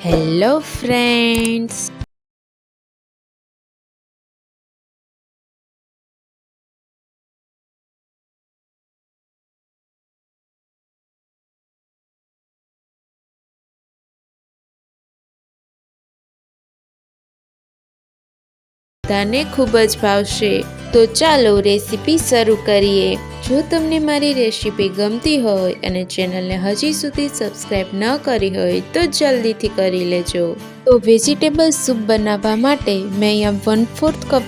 Hello friends, બધાને ખૂબ જ ભાવશે. તો ચાલો રેસીપી શરૂ કરીએ. જો તમને મારી રેસીપી ગમતી હોય અને ચેનલને હજી સુધી સબસ્ક્રાઈબ ન કરી હોય તો જલ્દીથી કરી લેજો. તો વેજીટેબલ સૂપ બનાવવા માટે મેં અહીંયા 1/4 કપ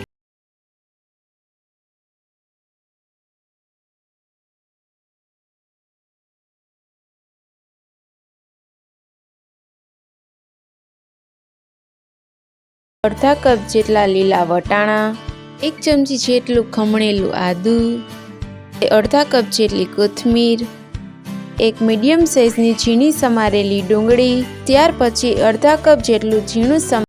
અડધા કપ જેટલા લીલા વટાણા, 1 ચમચી જેટલું ખમણેલું આદું, અડધા કપ જેટલી કોથમીર, એક મીડિયમ સાઇઝની ઝીણી સમારેલી ડુંગળી, ત્યાર પછી અડધા કપ જેટલું ઝીણું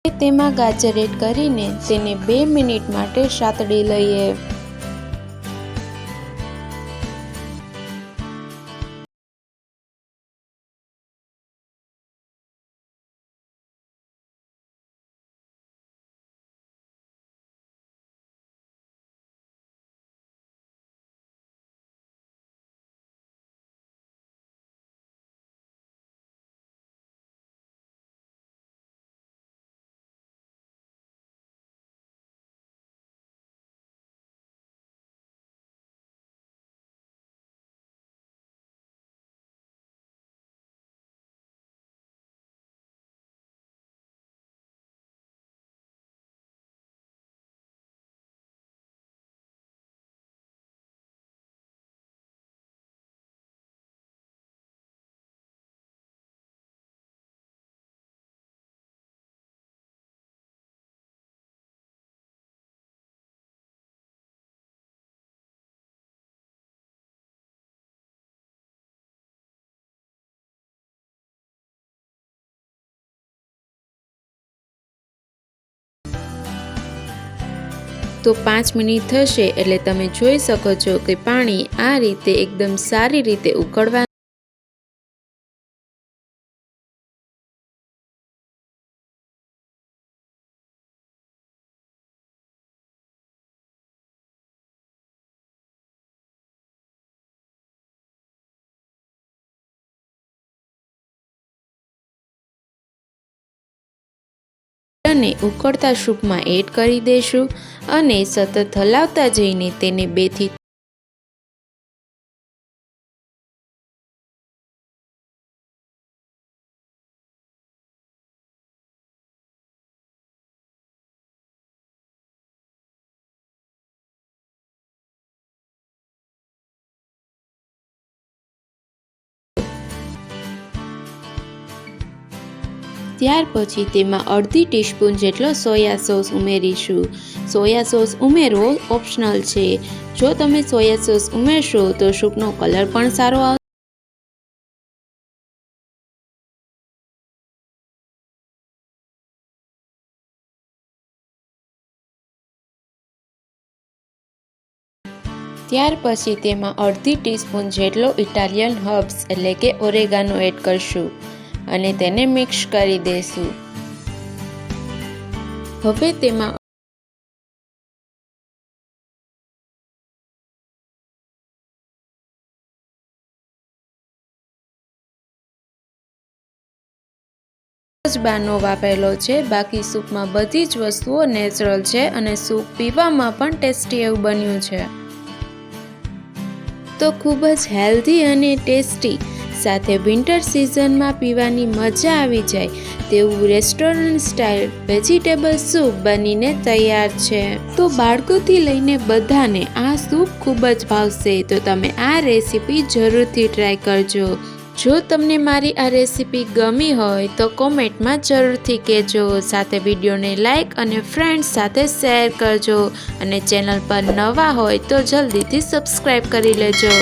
તેમાં ગાજર એડ કરીને તેને 2 મિનિટ માટે સાતળી લઈએ. તો 5 મિનિટ થશે એટલે તમે જોઈ શકો છો કે પાણી આ રીતે એકદમ સારી રીતે ઉકળવા અને ઉકળતા સૂપમાં એડ કરી દઈશું અને સતત હલાવતા જઈને તેને 2 થી ત્યાર પછી તેમાં અડધી ટીસ્પૂન જેટલો સોયા સોસ ઉમેરીશું. સોયા સોસ ઉમેરવો ઓપ્શનલ છે. જો તમે સોયા સોસ ઉમેરશો તો સૂપનો કલર પણ સારો આવશે. ત્યાર પછી તેમાં અડધી ટીસ્પૂન જેટલો ઇટાલિયન હર્બ્સ એટલે કે ઓરેગાનો એડ કરશું અને તેને મિક્સ કરી દઈશું. હવે તેમાં બાનો વાપરેલો છે. બાકી સૂપમાં બધી જ વસ્તુઓ નેચરલ છે અને સૂપ પીવામાં પણ ટેસ્ટી એવું બન્યું છે. તો ખૂબ જ હેલ્ધી અને ટેસ્ટી સાથે વિન્ટર સિઝનમાં પીવાની મજા આવી જાય તેવું રેસ્ટોરન્ટ સ્ટાઇલ વેજીટેબલ સૂપ બનીને તૈયાર છે। તો બાળકોથી લઈને બધાને આ સૂપ ખૂબ જ ભાવશે, તો તમે આ રેસીપી જરૂરથી ટ્રાય કરજો। જો તમને મારી આ રેસીપી ગમી હોય તો કોમેન્ટમાં જરૂરથી કહેજો, સાથે વિડીયોને લાઈક અને ફ્રેન્ડ્સ સાથે શેર કરજો અને ચેનલ પર નવા હોય તો જલ્દીથી સબસ્ક્રાઈબ કરી લેજો।